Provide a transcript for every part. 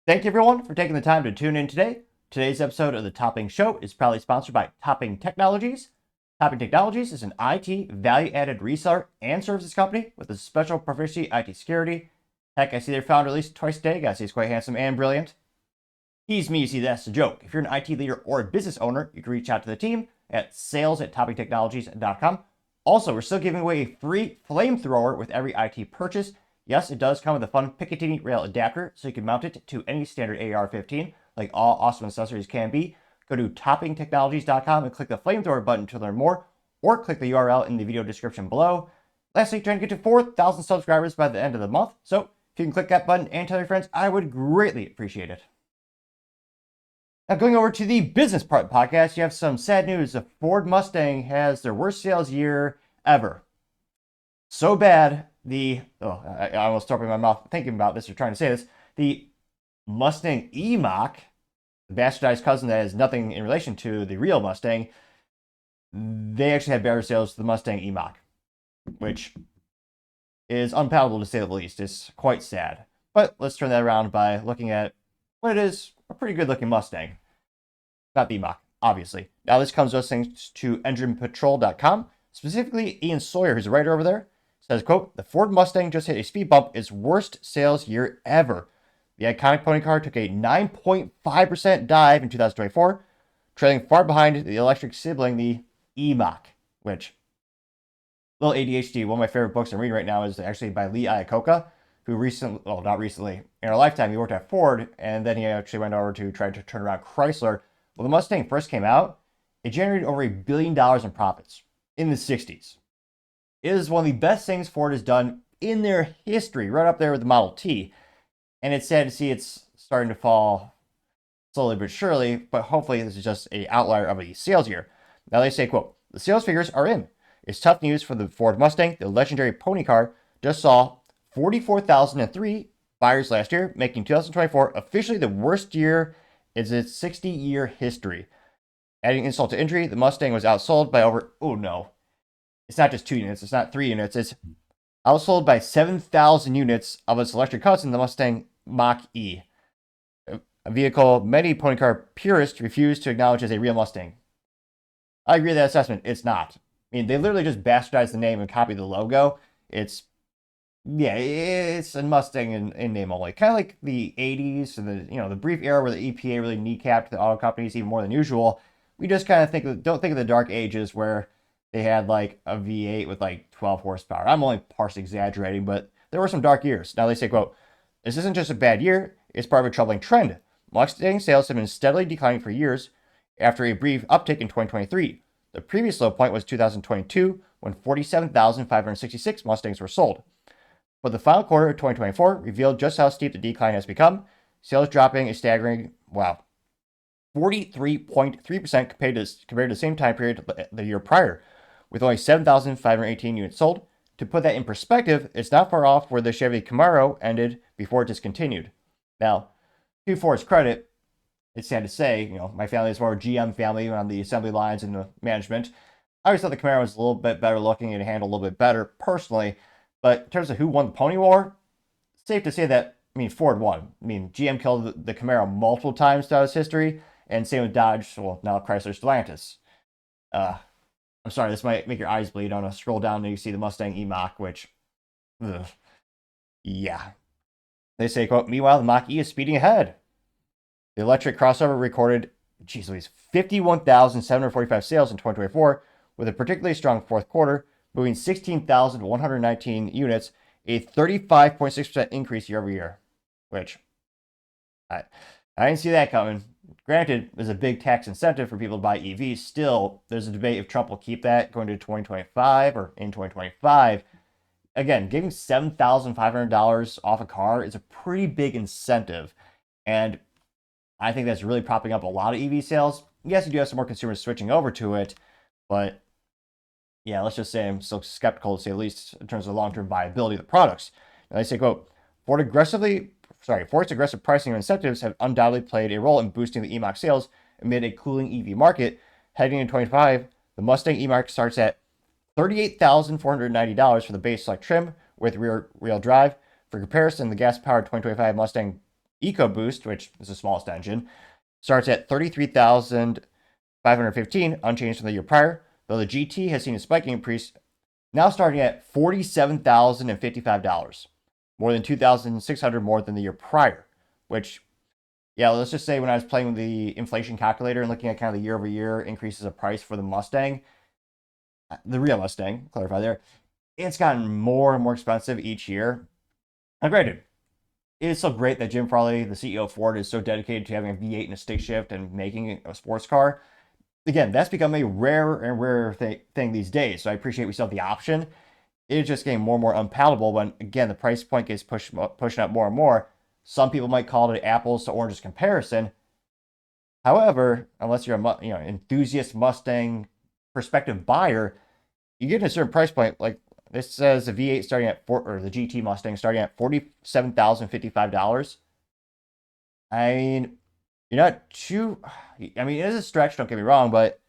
Thank you everyone for taking the time to tune in today. Today's episode of the Topping Show is proudly sponsored by Topping Technologies. Topping Technologies is an IT value-added reseller and services company with a special proficiency IT security. Heck, I see their founder at least twice a day. Guys, he's quite handsome and brilliant. He's me, you see, that's a joke. If you're an IT leader or a business owner, you can reach out to the team at sales@toppingtechnologies.com. Also, we're still giving away a free flamethrower with every IT purchase. Yes, it does come with a fun Picatinny rail adapter, so you can mount it to any standard AR-15, like all awesome accessories can be. Go to toppingtechnologies.com and click the flamethrower button to learn more, or click the URL in the video description below. Lastly, trying to get to 4,000 subscribers by the end of the month, so if you can click that button and tell your friends, I would greatly appreciate it. Now, going over to the business part of the podcast, you have some sad news. The Ford Mustang has their worst sales year ever. So bad, I almost threw up in my mouth thinking about this or trying to say this. The Mustang E-Mach, the bastardized cousin that has nothing in relation to the real Mustang, they actually had better sales than the Mustang E-Mach, which is unpalatable to say the least. It's quite sad. But let's turn that around by looking at what it is, a pretty good looking Mustang. Not the E-Mach, obviously. Now this comes to us thanks to EnginePatrol.com. Specifically, Ian Sawyer, who's a writer over there, says, quote, "The Ford Mustang just hit a speed bump, its worst sales year ever. The iconic pony car took a 9.5% dive in 2024, trailing far behind the electric sibling, the E-Mach, which, little ADHD, one of my favorite books I'm reading right now is actually by Lee Iacocca, who not recently, in our lifetime, he worked at Ford, and then he actually went over to try to turn around Chrysler. When the Mustang first came out, it generated over $1 billion in profits in the 60s. It is one of the best things Ford has done in their history, right up there with the Model T. And it's sad to see it's starting to fall slowly but surely, but hopefully this is just an outlier of a sales year. Now they say, quote, "The sales figures are in. It's tough news for the Ford Mustang. The legendary pony car just saw 44,003 buyers last year, making 2024 officially the worst year in its 60-year history. Adding insult to injury, the Mustang was outsold by over, it's not just 2 units, it's not 3 units, it's outsold by 7,000 units of its electric cousin, the Mustang Mach-E, a vehicle many pony car purists refuse to acknowledge as a real Mustang." I agree with that assessment. It's not. I mean, they literally just bastardized the name and copied the logo. It's a Mustang in name only. Kind of like the 80s and the brief era where the EPA really kneecapped the auto companies even more than usual. We just kind of don't think of the dark ages where they had like a V8 with like 12 horsepower. I'm only partially exaggerating, but there were some dark years. Now they say, quote, "This isn't just a bad year, it's part of a troubling trend. Mustang sales have been steadily declining for years after a brief uptick in 2023. The previous low point was 2022 when 47,566 Mustangs were sold. But the final quarter of 2024 revealed just how steep the decline has become, sales dropping a staggering, 43.3% compared to the same time period the year prior, with only 7,518 units sold. To put that in perspective, it's not far off where the Chevy Camaro ended before it discontinued." Now, to Ford's credit, it's sad to say, my family is more a GM family on the assembly lines and the management. I always thought the Camaro was a little bit better looking and handled a little bit better personally, but in terms of who won the pony war, it's safe to say that, Ford won. GM killed the Camaro multiple times throughout its history, and same with Dodge, now Chrysler Stellantis. I'm sorry, this might make your eyes bleed. I'm going to scroll down and you see the Mustang E-Mach, which, yeah. They say, quote, "Meanwhile, the Mach-E is speeding ahead. The electric crossover recorded, 51,745 sales in 2024, with a particularly strong fourth quarter, moving 16,119 units, a 35.6% increase year over year," which I didn't see that coming. Granted, there's a big tax incentive for people to buy EVs. Still, there's a debate if Trump will keep that going to 2025 or in 2025. Again, giving $7,500 off a car is a pretty big incentive. And I think that's really propping up a lot of EV sales. Yes, you do have some more consumers switching over to it, but yeah, let's just say I'm still skeptical, to say the least, in terms of the long-term viability of the products. Now they say, quote, Ford's aggressive pricing and incentives have undoubtedly played a role in boosting the E-Mach sales amid a cooling EV market. Heading into 2025, the Mustang E-Mach starts at $38,490 for the base select trim with rear-wheel drive. For comparison, the gas-powered 2025 Mustang EcoBoost, which is the smallest engine, starts at $33,515, unchanged from the year prior, though the GT has seen a spiking increase, now starting at $47,055, more than $2,600 more than the year prior, which, yeah, let's just say when I was playing with the inflation calculator and looking at kind of the year-over-year increases of price for the Mustang, the real Mustang, clarify there, it's gotten more and more expensive each year. Now, granted, it is so great that Jim Farley, the CEO of Ford, is so dedicated to having a V8 and a stick shift and making a sports car. Again, that's become a rarer and rarer thing these days. So I appreciate we still have the option. It is just getting more and more unpalatable when, again, the price point gets pushing up more and more. Some people might call it an apples to oranges comparison. However, unless you're a enthusiast Mustang perspective buyer, you get to a certain price point. Like this says the V8 starting at or the GT Mustang starting at $47,055. I mean, you're not too. I mean, it is a stretch. Don't get me wrong, but if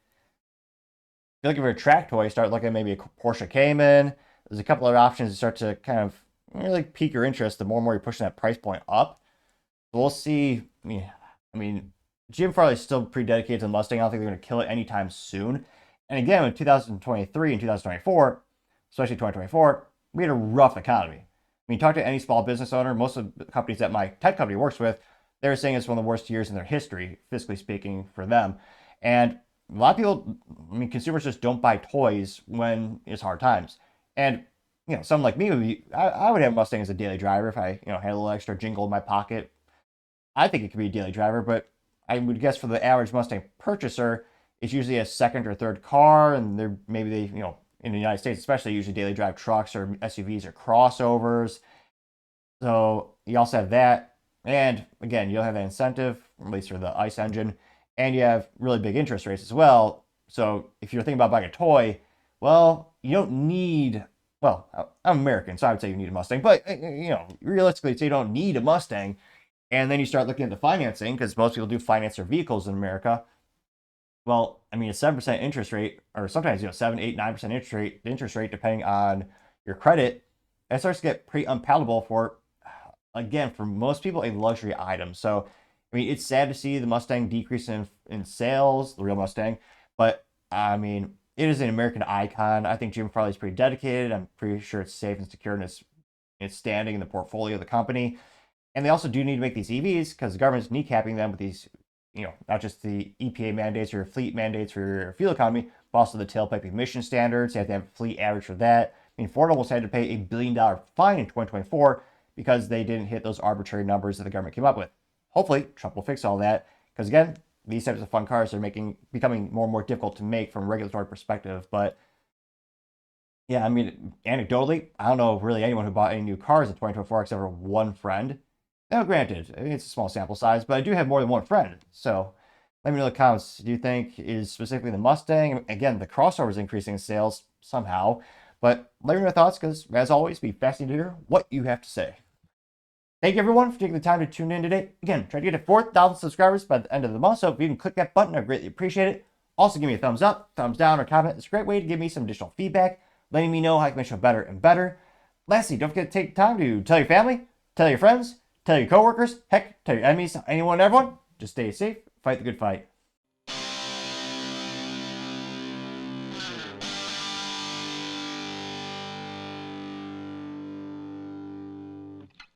you're looking for a track toy, start looking at maybe a Porsche Cayman. There's a couple other options that start to kind of really pique your interest the more and more you're pushing that price point up. We'll see. I mean, Jim Farley's still pretty dedicated to the Mustang. I don't think they're going to kill it anytime soon. And again, in 2023 and 2024, especially 2024, we had a rough economy. I mean, talk to any small business owner, most of the companies that my tech company works with, they're saying it's one of the worst years in their history, fiscally speaking, for them. And a lot of people, I mean, consumers just don't buy toys when it's hard times. And, someone like me, I would have a Mustang as a daily driver if I, had a little extra jingle in my pocket. I think it could be a daily driver, but I would guess for the average Mustang purchaser, it's usually a second or third car, and in the United States especially, usually daily drive trucks or SUVs or crossovers. So you also have that. And again, you'll have that incentive, at least for the ICE engine, and you have really big interest rates as well. So if you're thinking about buying a toy, well, you don't need, well, I'm American, so I would say you need a Mustang, but, realistically, so you don't need a Mustang. And then you start looking at the financing, because most people do finance their vehicles in America. Well, I mean, a 7% interest rate, or sometimes, 7, 8, 9% interest rate, depending on your credit, that starts to get pretty unpalatable for, again, for most people, a luxury item. So, I mean, it's sad to see the Mustang decrease in sales, the real Mustang, but, I mean, it is an American icon. I think Jim Farley's pretty dedicated. I'm pretty sure it's safe and secure in its standing in the portfolio of the company. And they also do need to make these EVs because the government's kneecapping them with these, not just the EPA mandates or fleet mandates for your fuel economy, but also the tailpipe emission standards. You have to have a fleet average for that. I mean, Ford almost had to pay $1 billion fine in 2024 because they didn't hit those arbitrary numbers that the government came up with. Hopefully, Trump will fix all that because, again, these types of fun cars are becoming more and more difficult to make from a regulatory perspective. But yeah, I mean, anecdotally, I don't know really anyone who bought any new cars in 2024 except for one friend. Now, granted, I mean, it's a small sample size, but I do have more than one friend. So let me know in the comments. Do you think is specifically the Mustang? Again, the crossover is increasing in sales somehow. But let me know your thoughts because, as always, be fascinating to hear what you have to say. Thank you, everyone, for taking the time to tune in today. Again, try to get to 4,000 subscribers by the end of the month, so if you can click that button, I greatly appreciate it. Also, give me a thumbs up, thumbs down, or comment. It's a great way to give me some additional feedback, letting me know how I can make the show better and better. Lastly, don't forget to take time to tell your family, tell your friends, tell your coworkers, heck, tell your enemies, anyone and everyone. Just stay safe, fight the good fight.